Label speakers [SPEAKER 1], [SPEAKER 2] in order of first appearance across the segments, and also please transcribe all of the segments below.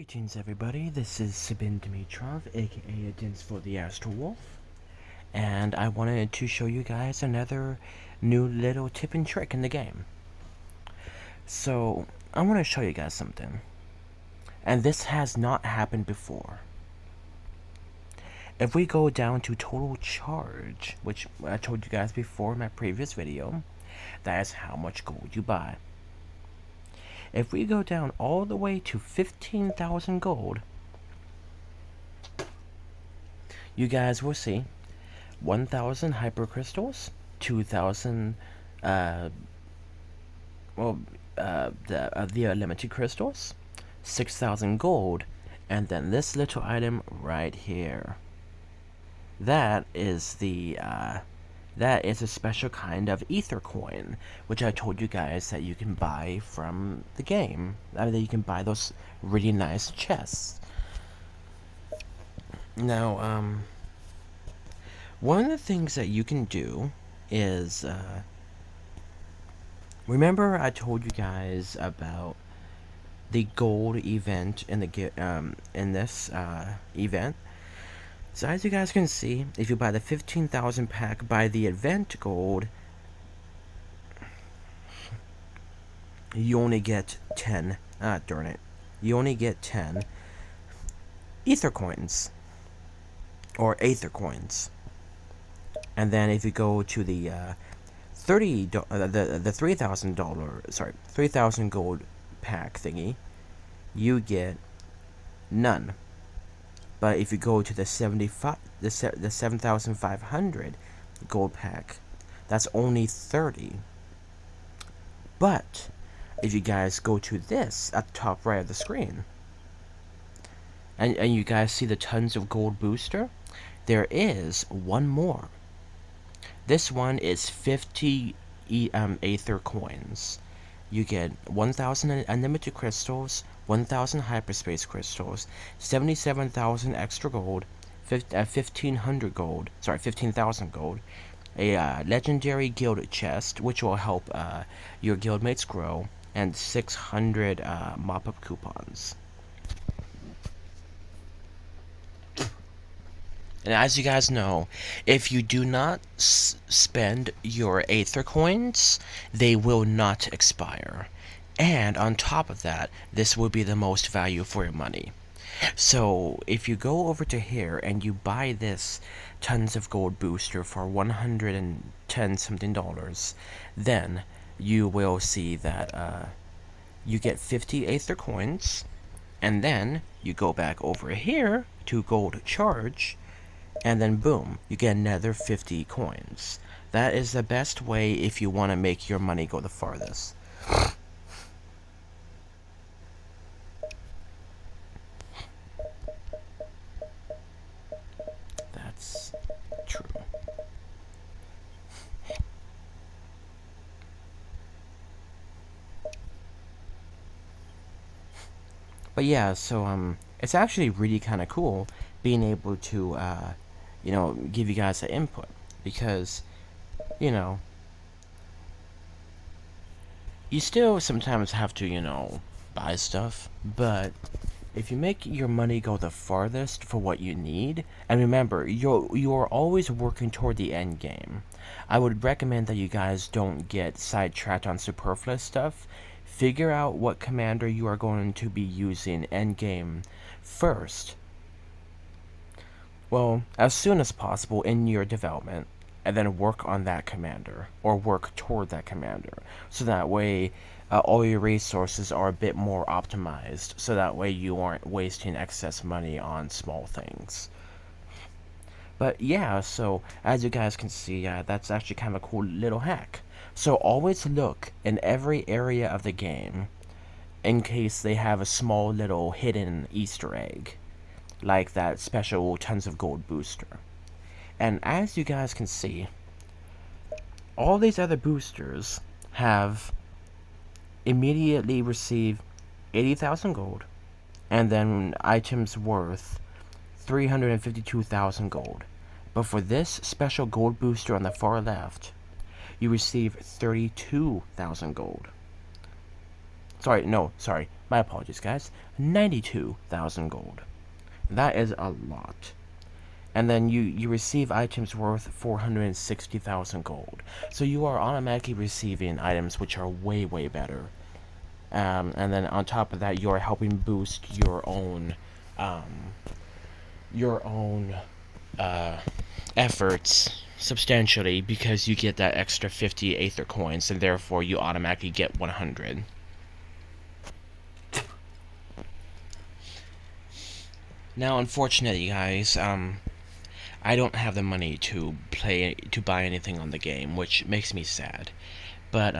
[SPEAKER 1] Greetings everybody, this is Sabin Dimitrov, aka Adins for the Astral Wolf, and I wanted to show you guys another new little tip and trick in the game. So, I want to show you guys something, and this has not happened before. If we go down to total charge, which I told you guys before in my previous video, that is how much gold you buy. If we go down all the way to 15,000 gold, you guys will see 1,000 hypercrystals, 2,000 the limited crystals, 6,000 gold, and then this little item right here. That is a special kind of Aether Coin, which I told you guys that you can buy from the game. That you can buy those really nice chests. Now, one of the things that you can do is, remember I told you guys about the gold event in the in this event. So as you guys can see, if you buy the 15,000 pack by the event gold, you only get 10. Darn it! You only get 10 Aether Coins or Aether Coins. And then if you go to the the $3,000 gold pack thingy, you get none. But if you go to the 7,500 gold pack, that's only 30. But if you guys go to this at the top right of the screen, and you guys see the tons of gold booster, there is one more. This one is 50 Aether Coins. You get 1,000 unlimited crystals, 1,000 hyperspace crystals, 77,000 extra gold, 1,500 gold, sorry, 15,000 gold, a legendary guild chest, which will help your guildmates grow, and 600 mop-up coupons. And as you guys know, if you do not spend your Aether Coins, they will not expire. And on top of that, this will be the most value for your money. So if you go over to here and you buy this tons of gold booster for $110 something, then you will see that you get 50 Aether Coins, and then you go back over here to gold charge, and then boom, you get another 50 coins. That is the best way if you want to make your money go the farthest. That's true. But yeah, so it's actually really kind of cool being able to give you guys the input, because you still sometimes have to buy stuff, but if you make your money go the farthest for what you need, and remember, you're always working toward the end game, I would recommend that you guys don't get sidetracked on superfluous stuff. Figure out what commander you are going to be using end game first. Well, as soon as possible in your development, and then work on that commander, or work toward that commander, so that way all your resources are a bit more optimized, so that way you aren't wasting excess money on small things. But yeah, so as you guys can see, that's actually kind of a cool little hack. So always look in every area of the game in case they have a small little hidden Easter egg, like that special tons of gold booster. And as you guys can see, all these other boosters have immediately received 80,000 gold, and then items worth 352,000 gold. But for this special gold booster on the far left, you receive 32,000 gold. Sorry, no, sorry. My apologies, guys. 92,000 gold. That is a lot. And then you receive items worth 460,000 gold. So you are automatically receiving items which are way, way better. And then on top of that, you're helping boost um, your own efforts substantially because you get that extra 50 Aether Coins, and therefore you automatically get 100. Now, unfortunately, guys, I don't have the money to buy anything on the game, which makes me sad. But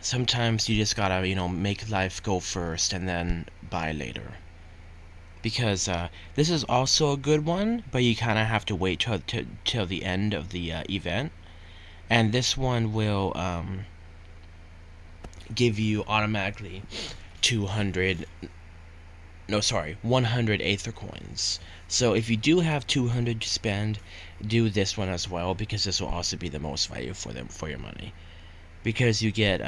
[SPEAKER 1] sometimes you just gotta, make life go first and then buy later. Because this is also a good one, but you kind of have to wait till the end of the event. And this one will give you automatically 200, no, sorry, 100 Aether Coins. So if you do have 200 to spend, do this one as well, because this will also be the most value for your money. Because you get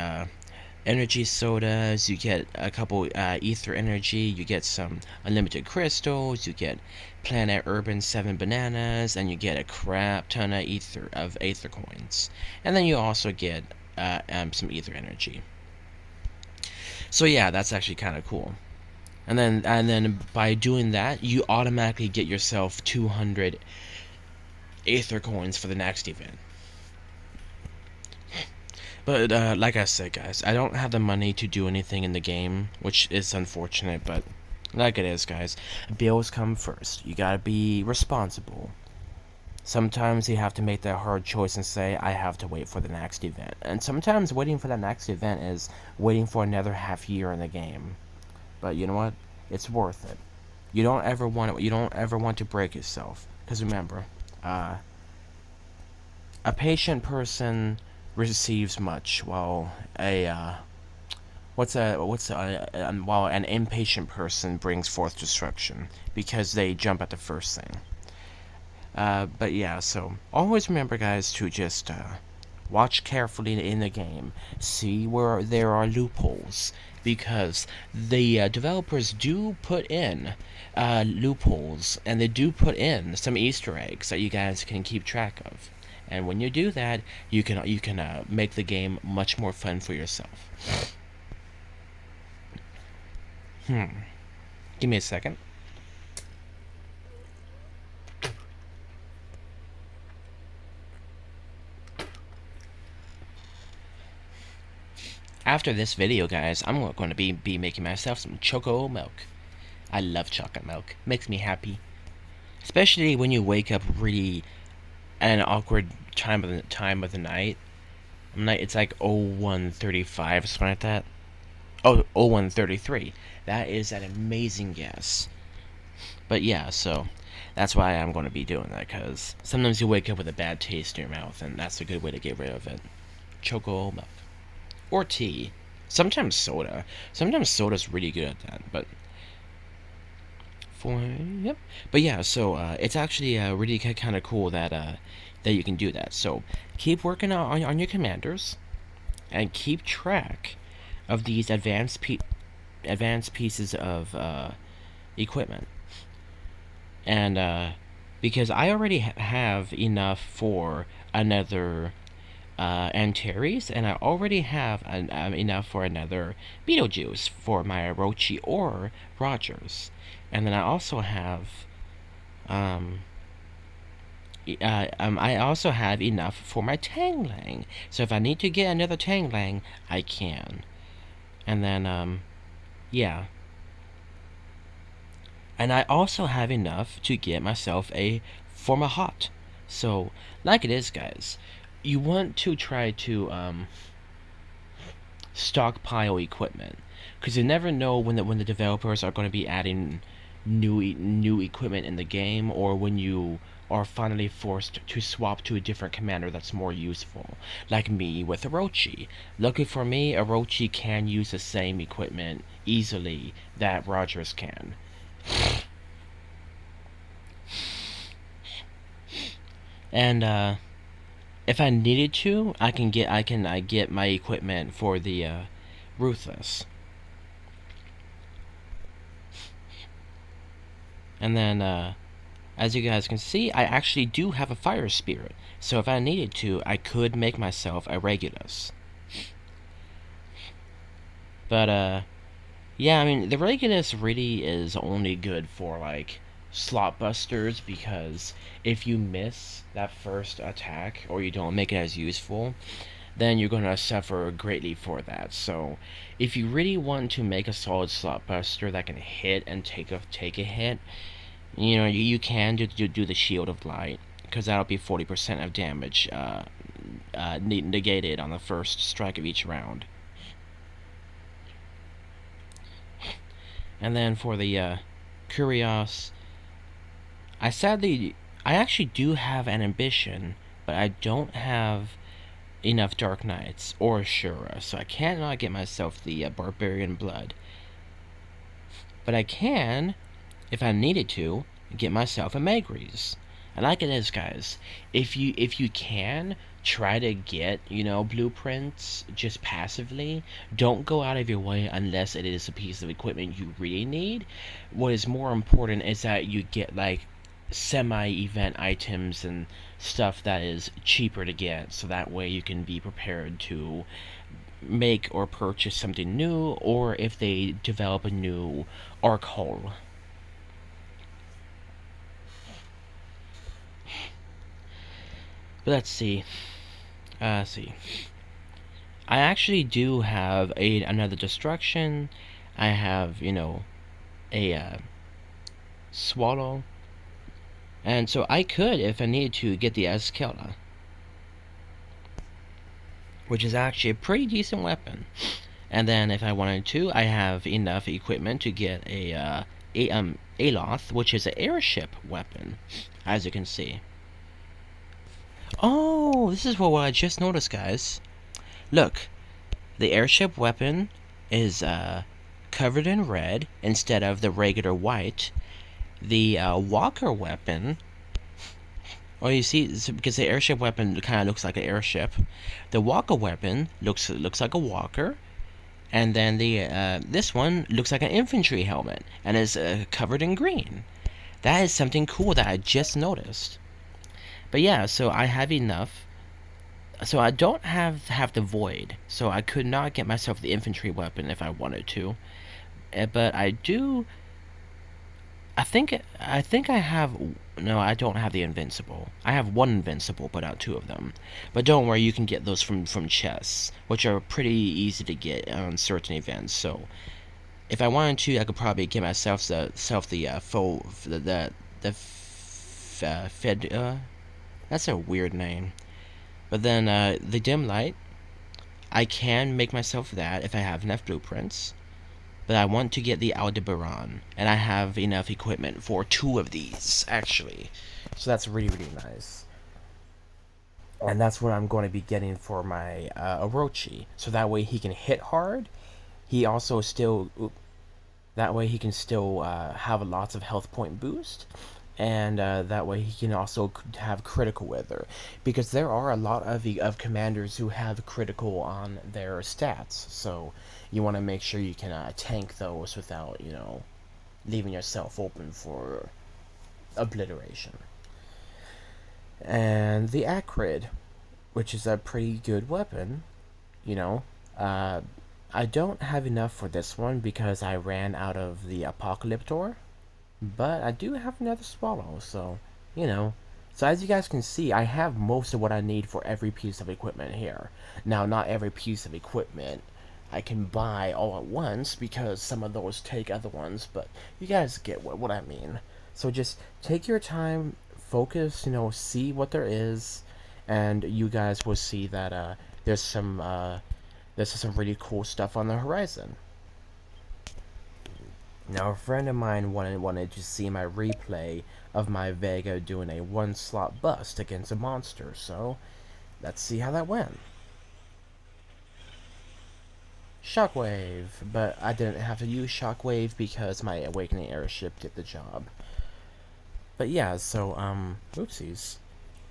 [SPEAKER 1] energy sodas, you get a couple ether energy, you get some unlimited crystals, you get Planet Urban 7 bananas, and you get a crap ton of Aether Coins. And then you also get some ether energy. So yeah, that's actually kind of cool. And then by doing that, you automatically get yourself 200 Aether Coins for the next event. But like I said, guys, I don't have the money to do anything in the game, which is unfortunate, but like it is, guys. Bills come first. You gotta be responsible. Sometimes you have to make that hard choice and say, I have to wait for the next event. And sometimes waiting for the next event is waiting for another half year in the game. But you know what? It's worth it. You don't ever want to break yourself. Because remember, a patient person receives much, while while an impatient person brings forth destruction, because they jump at the first thing. But yeah, so always remember, guys, to just watch carefully in the game, see where there are loopholes, because the developers do put in loopholes, and they do put in some Easter eggs that you guys can keep track of. And when you do that, you can make the game much more fun for yourself. Give me a second. After this video, guys, I'm going to be making myself some choco milk. I love chocolate milk. Makes me happy. Especially when you wake up really at an awkward time of the night. It's like 01:35 or something like that. Oh, 01:33. That is an amazing guess. But yeah, so that's why I'm going to be doing that, because sometimes you wake up with a bad taste in your mouth, and that's a good way to get rid of it. Choco milk. Or tea. Sometimes soda. Sometimes soda's really good at that, but yep. But yeah, so it's actually really kind of cool that that you can do that. So keep working on your commanders, and keep track of these advanced pieces of equipment. And because I already have enough for another Antares, and I already have enough for another Beetlejuice for my Orochi or Rogers. And then I also have I also have enough for my Tanglang. So if I need to get another Tanglang, I can. And then yeah. And I also have enough to get myself a Formahat. So like it is, guys, you want to try to stockpile equipment, because you never know when the developers are going to be adding new equipment in the game, or when you are finally forced to swap to a different commander that's more useful. Like me with Orochi. Lucky for me, Orochi can use the same equipment easily that Rogers can. And if I needed to, I get my equipment for the Ruthless. And then, as you guys can see, I actually do have a fire spirit. So if I needed to, I could make myself a Regulus. But, yeah, I mean, the Regulus really is only good for, like, slot busters, because if you miss that first attack, or you don't make it as useful, then you're going to suffer greatly for that. So if you really want to make a solid slot buster that can hit and take a hit, you know, you can do the Shield of Light, because that'll be 40% of damage negated on the first strike of each round. And then for the Curios, I actually do have an ambition, but I don't have enough Dark Knights or Ashura, so I cannot get myself the Barbarian Blood. But I can, if I needed to, get myself a Magres. And like it is, guys, if you can try to get, you know, blueprints just passively, don't go out of your way unless it is a piece of equipment you really need. What is more important is that you get, like, semi-event items and stuff that is cheaper to get, so that way you can be prepared to make or purchase something new, or if they develop a new arc hull. But let's see. See. I actually do have another destruction. I have, you know, a swallow. And so I could, if I needed to, get the Escala, which is actually a pretty decent weapon. And then if I wanted to, I have enough equipment to get a Aloth, which is an airship weapon, as you can see. Oh, this is what I just noticed, guys. Look, the airship weapon is covered in red instead of the regular white. The walker weapon, oh, you see, because the airship weapon kind of looks like an airship. The walker weapon looks like a walker, and then the this one looks like an infantry helmet and is covered in green. That is something cool that I just noticed. But yeah, so I have enough. So I don't have the void, so I could not get myself the infantry weapon if I wanted to. But I do. I think I have. No, I don't have the invincible. I have one invincible, but not two of them. But don't worry, you can get those from chests, which are pretty easy to get on certain events. So if I wanted to, I could probably get myself the Fed. That's a weird name. But then the dim light, I can make myself that if I have enough blueprints. But I want to get the Aldebaran, and I have enough equipment for 2 of these, actually. So that's really, really nice. And that's what I'm going to be getting for my Orochi. So that way he can hit hard. He also still... That way he can still have lots of health point boost. And that way he can also have critical weather, because there are a lot of commanders who have critical on their stats, so you want to make sure you can tank those without, you know, leaving yourself open for obliteration. And the Acrid, which is a pretty good weapon, you know. I don't have enough for this one because I ran out of the Apocalyptor. But I do have another swallow, so, you know. So as you guys can see, I have most of what I need for every piece of equipment here. Now, not every piece of equipment I can buy all at once, because some of those take other ones, but you guys get what I mean. So just take your time, focus, you know, see what there is, and you guys will see that there's some really cool stuff on the horizon. Now, a friend of mine wanted to see my replay of my Vega doing a 1-slot bust against a monster, so let's see how that went. Shockwave, but I didn't have to use Shockwave because my Awakening Airship did the job. But yeah, so, oopsies.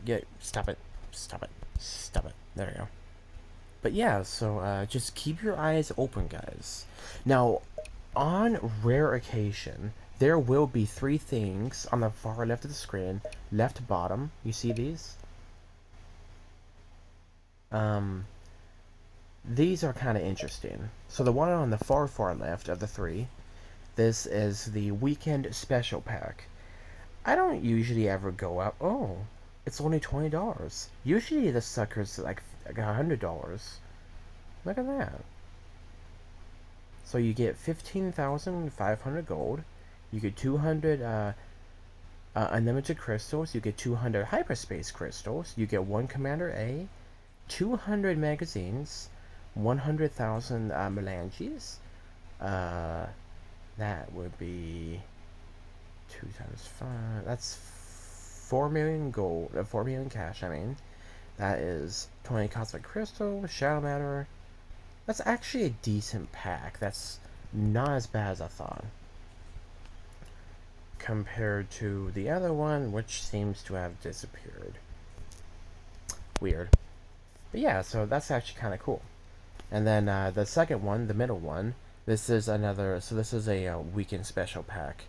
[SPEAKER 1] Yeah, stop it. Stop it. Stop it. There we go. But yeah, so just keep your eyes open, guys. Now, on rare occasion, there will be three things on the far left of the screen, left bottom. You see these? Um, these are kind of interesting. So the one on the far left of the three, this is the weekend special pack. I don't usually ever go out. Oh, it's only $20. Usually the sucker's like $100. Look at that. So you get 15,500 gold. You get 200 unlimited crystals. You get 200 hyperspace crystals. You get one Commander A, 200 magazines, 100,000 melanges. That would be 2 times 5. That's 4 million gold. 4 million cash. I mean, that is 20 cosmic crystal, shadow matter. That's actually a decent pack. That's not as bad as I thought. Compared to the other one, which seems to have disappeared. Weird. But yeah, so that's actually kind of cool. And then the second one, the middle one, this is another, so this is a weekend special pack.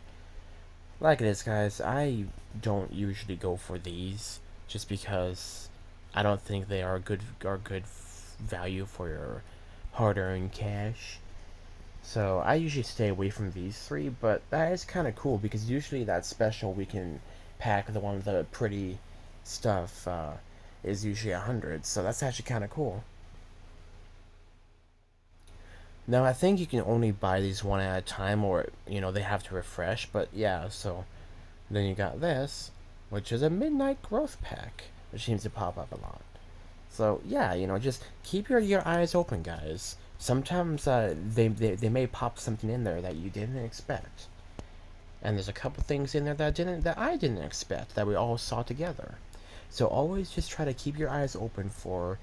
[SPEAKER 1] Like it is, guys, I don't usually go for these just because I don't think they are good value for your hard-earned cash. So I usually stay away from these three, but that is kind of cool because usually that special weekend pack, the one with the pretty stuff, is usually 100. So that's actually kind of cool. Now I think you can only buy these one at a time, or they have to refresh. But yeah, so then you got this, which is a midnight growth pack, which seems to pop up a lot. So yeah, just keep your eyes open, guys. Sometimes they may pop something in there that you didn't expect, and there's a couple things in there that I didn't expect that we all saw together. So always just try to keep your eyes open for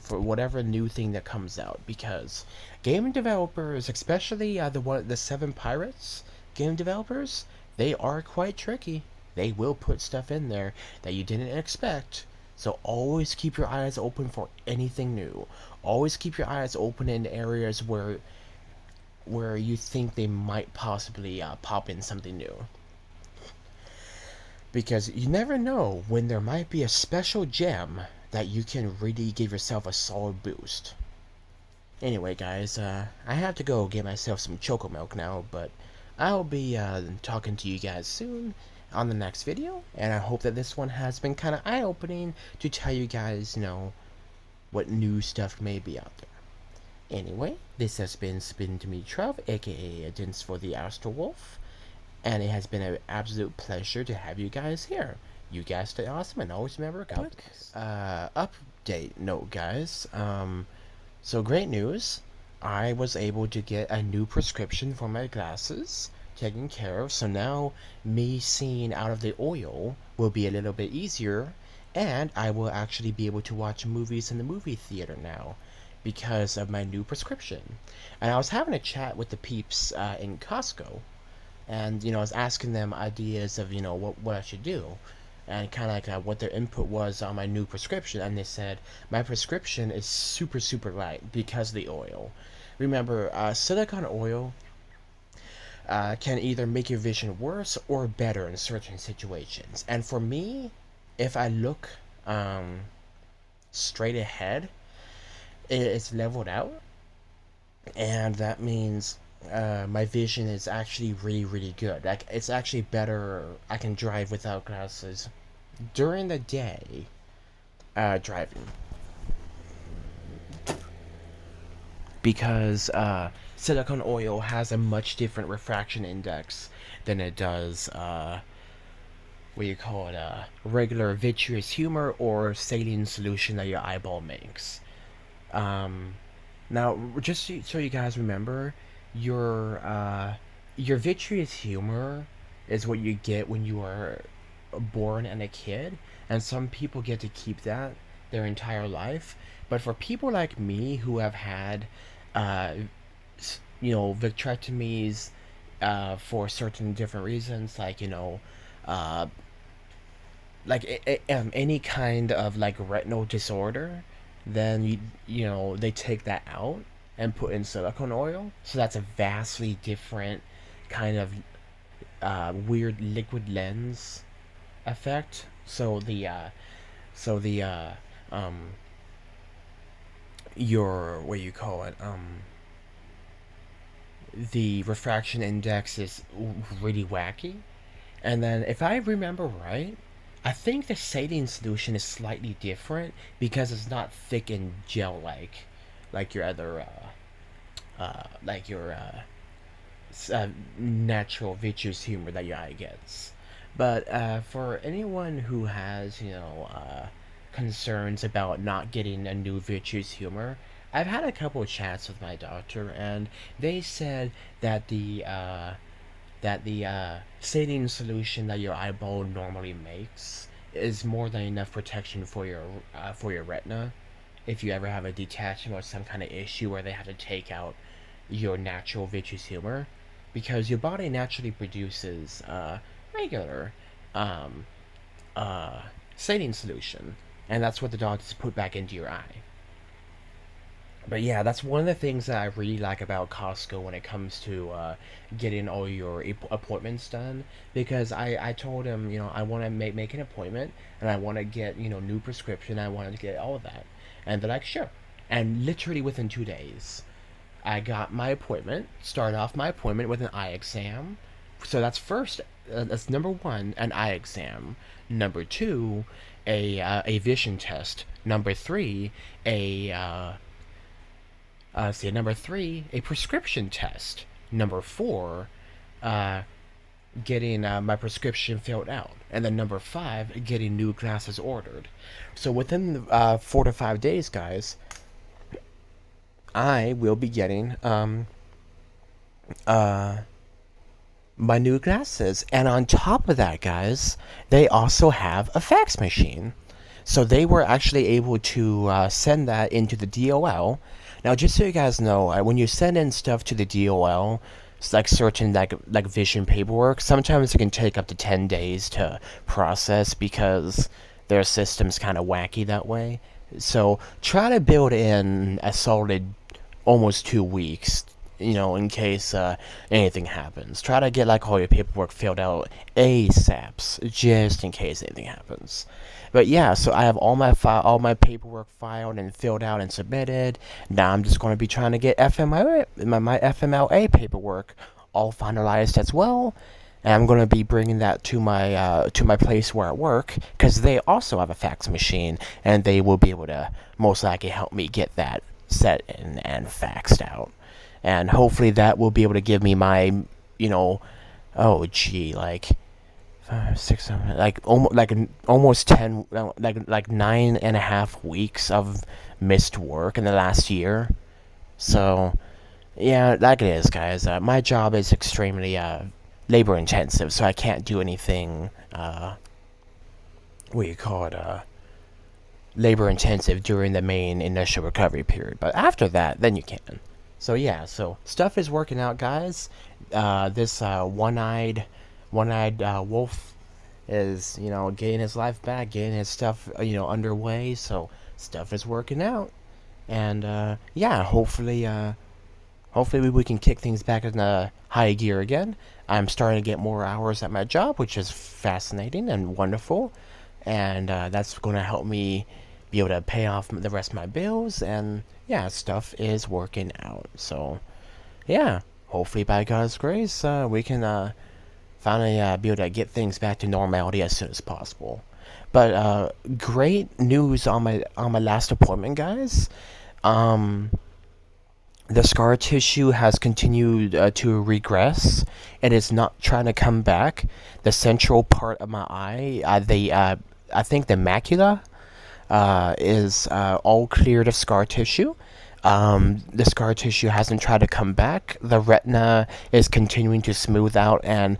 [SPEAKER 1] for whatever new thing that comes out, because game developers, especially the Seven Pirates game developers, they are quite tricky. They will put stuff in there that you didn't expect. So always keep your eyes open for anything new. Always keep your eyes open in areas where you think they might possibly pop in something new. Because you never know when there might be a special gem that you can really give yourself a solid boost. Anyway, guys, I have to go get myself some choco milk now, but I'll be talking to you guys soon on the next video, and I hope that this one has been kind of eye-opening to tell you guys, what new stuff may be out there. Anyway, this has been Spin to Me Trev, aka Adins for the Astro Wolf, and it has been an absolute pleasure to have you guys here. You guys stay awesome, and always remember, quick update note, guys. So great news. I was able to get a new prescription for my glasses taken care of, so now me seeing out of the oil will be a little bit easier, and I will actually be able to watch movies in the movie theater now because of my new prescription. And I was having a chat with the peeps in Costco, and I was asking them ideas of what I should do, and kind of like what their input was on my new prescription, and they said my prescription is super light because of the oil. Remember, silicone oil can either make your vision worse or better in certain situations. And for me, if I look straight ahead, it's leveled out, and that means my vision is actually really good. Like, it's actually better. I can drive without glasses during the day driving, because silicone oil has a much different refraction index than it does what you call it, regular vitreous humor or saline solution that your eyeball makes. Now, just so you guys remember, your vitreous humor is what you get when you are born and a kid, and some people get to keep that their entire life. But for people like me who have had, vitrectomies for certain different reasons, like any kind of like retinal disorder, then they take that out and put in silicone oil. So that's a vastly different kind of weird liquid lens effect. So the um your what you call it the refraction index is really wacky. And then, if I remember right, I think the saline solution is slightly different because it's not thick and like your other, like your natural vitreous humor that your eye gets. But for anyone who has, concerns about not getting a new vitreous humor, I've had a couple of chats with my doctor, and they said that the saline solution that your eyeball normally makes is more than enough protection for your retina if you ever have a detachment or some kind of issue where they have to take out your natural vitreous humor, because your body naturally produces regular um, uh, saline solution, and that's what the doctors put back into your eye. But yeah, that's one of the things that I really like about Costco when it comes to getting all your appointments done. Because I told him, I want to make an appointment and I want to get, new prescription. I want to get all of that. And they're like, sure. And literally within 2 days, I got my appointment. Start off my appointment with an eye exam. So that's first. That's number one, an eye exam. Number two, a vision test. Number three, a number three, a prescription test. Number four, uh, getting my prescription filled out. And then number five, getting new glasses ordered. So within 4 to 5 days, guys, I will be getting uh, my new glasses. And on top of that, guys, they also have a fax machine. So they were actually able to send that into the DOL. Now, just so you guys know, when you send in stuff to the DOL, it's like certain like vision paperwork, sometimes it can take up to 10 days to process because their system's kind of wacky that way. So try to build in a solid almost 2 weeks, in case anything happens. Try to get like all your paperwork filled out ASAPs, just in case anything happens. But yeah, so I have all my paperwork filed and filled out and submitted. Now I'm just going to be trying to get my FMLA paperwork all finalized as well. And I'm going to be bringing that to my place where I work, because they also have a fax machine, and they will be able to most likely help me get that set in and faxed out. And hopefully that will be able to give me my, oh gee, like 5, 6, 7, almost 10, like 9.5 weeks of missed work in the last year. So yeah, like it is, guys. My job is extremely labor intensive, so I can't do anything. What do you call it? Labor intensive during the main initial recovery period. But after that, then you can. So yeah, so stuff is working out, guys. This one-eyed wolf is, getting his life back, getting his stuff, underway. So stuff is working out, and yeah, hopefully we can kick things back in the high gear again. I'm starting to get more hours at my job, which is fascinating and wonderful, and that's going to help me be able to pay off the rest of my bills. And yeah, stuff is working out. So yeah, hopefully by God's grace, we can finally be able to get things back to normality as soon as possible. But great news on my last appointment, guys. The scar tissue has continued to regress. It is not trying to come back. The central part of my eye, I think the macula, is all cleared of scar tissue. The scar tissue hasn't tried to come back. The retina is continuing to smooth out and,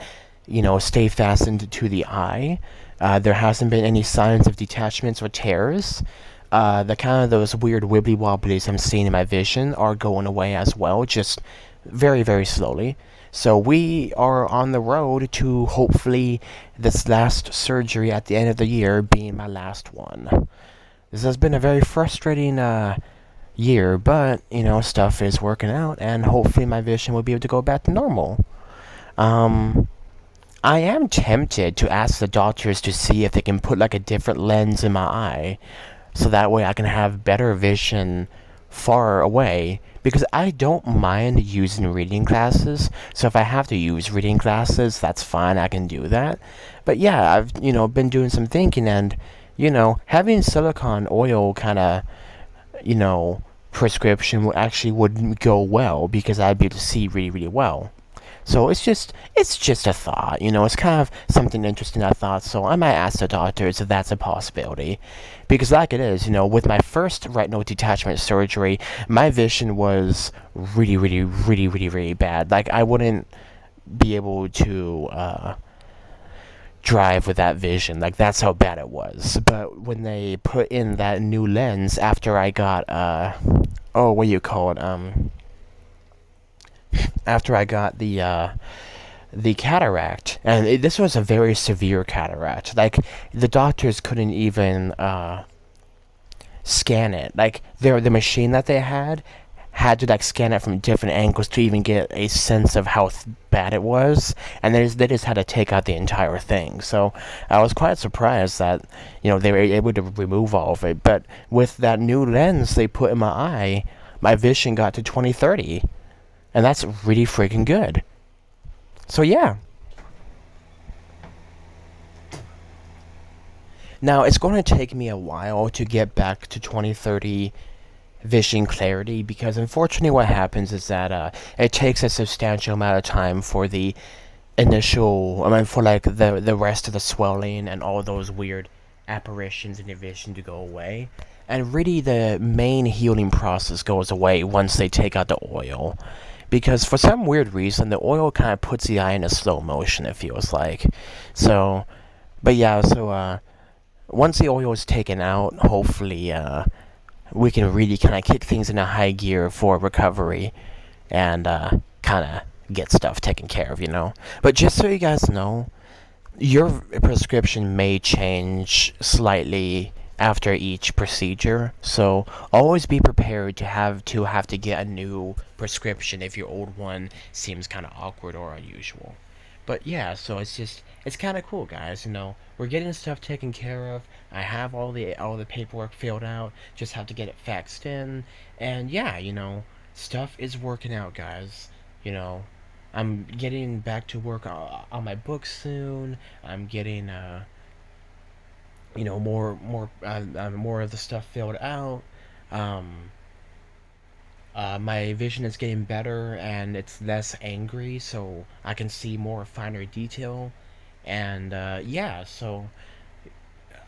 [SPEAKER 1] stay fastened to the eye. There hasn't been any signs of detachments or tears. The kind of those weird wibbly wobblies I'm seeing in my vision are going away as well, just very, very slowly. So we are on the road to hopefully this last surgery at the end of the year being my last one. This has been a very frustrating year, but stuff is working out, and hopefully my vision will be able to go back to normal. Um, I am tempted to ask the doctors to see if they can put like a different lens in my eye, so that way I can have better vision far away. Because I don't mind using reading glasses, so if I have to use reading glasses, that's fine. I can do that. But yeah, I've been doing some thinking, and having silicone oil kind of you know, prescription actually would go well because I'd be able to see really, really well. So it's just a thought, it's kind of something interesting I thought. So I might ask the doctors if that's a possibility, because like it is, with my first retinal detachment surgery, my vision was really, really, really, really, really bad. Like I wouldn't be able to drive with that vision. Like that's how bad it was. But when they put in that new lens after I got oh, what do you call it? After I got the cataract, and this was a very severe cataract. Like the doctors couldn't even scan it. Like the machine that they had to like scan it from different angles to even get a sense of how bad it was, and they just had to take out the entire thing. So I was quite surprised that they were able to remove all of it. But with that new lens they put in my eye, my vision got to 20/30, and that's really freaking good. So yeah. Now it's going to take me a while to get back to 20/30 vision clarity, because unfortunately what happens is that it takes a substantial amount of time for the initial, I mean, for like the rest of the swelling and all those weird apparitions in your vision to go away. And really the main healing process goes away once they take out the oil, because for some weird reason the oil kind of puts the eye in a slow motion, it feels like. So but yeah, so once the oil is taken out, hopefully we can really kind of kick things into high gear for recovery, and kind of get stuff taken care of. But just so you guys know, your prescription may change slightly after each procedure, so always be prepared to have to get a new prescription if your old one seems kind of awkward or unusual. But yeah, so it's kind of cool, guys. We're getting stuff taken care of. I have all the paperwork filled out. Just have to get it faxed in, and yeah, stuff is working out, guys. You know, I'm getting back to work on my book soon. I'm getting more of the stuff filled out. Um, my vision is getting better and it's less angry, so I can see more finer detail. And yeah, so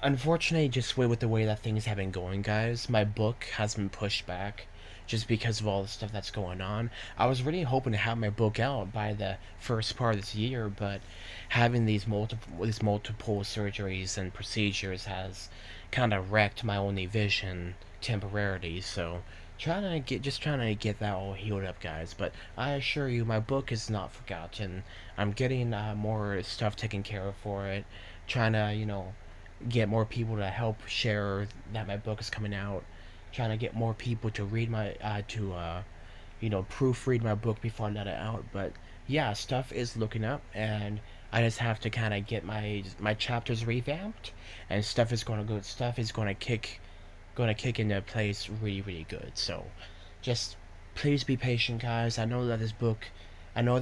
[SPEAKER 1] unfortunately, just with the way that things have been going, guys, my book has been pushed back just because of all the stuff that's going on. I was really hoping to have my book out by the first part of this year, but having these multiple surgeries and procedures has kind of wrecked my only vision temporarily. So trying to get that all healed up, guys. But I assure you, my book is not forgotten. I'm getting more stuff taken care of for it. Trying to get more people to help share that my book is coming out. Trying to get more people to read my to proofread my book before I let it out. But yeah, stuff is looking up, and I just have to kind of get my chapters revamped, and stuff is going to kick into place really, really good. So just please be patient, guys. I know that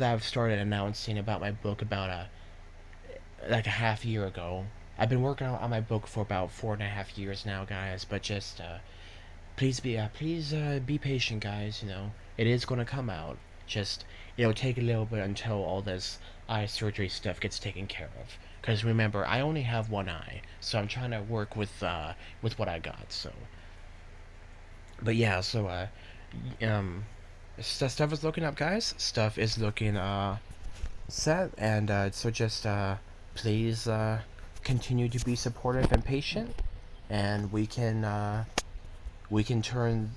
[SPEAKER 1] I've started announcing about my book about like a half year ago. I've been working on my book for about 4.5 years now, guys. But just please be patient, guys. It is gonna come out. Just take a little bit until all this eye surgery stuff gets taken care of. Because remember, I only have one eye, so I'm trying to work with what I got. So, but yeah, so um, stuff is looking up, guys. Stuff is looking set, and so just please continue to be supportive and patient, and we can turn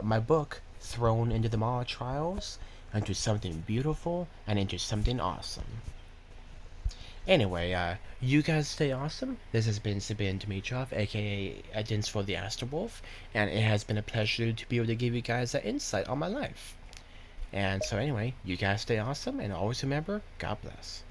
[SPEAKER 1] my book, Thrown into the Maw Trials, into something beautiful and into something awesome. Anyway, you guys stay awesome. This has been Sabin Dimitrov, aka Dins for the Astrowolf, and it has been a pleasure to be able to give you guys that insight on my life. And so, anyway, you guys stay awesome, and always remember, God bless.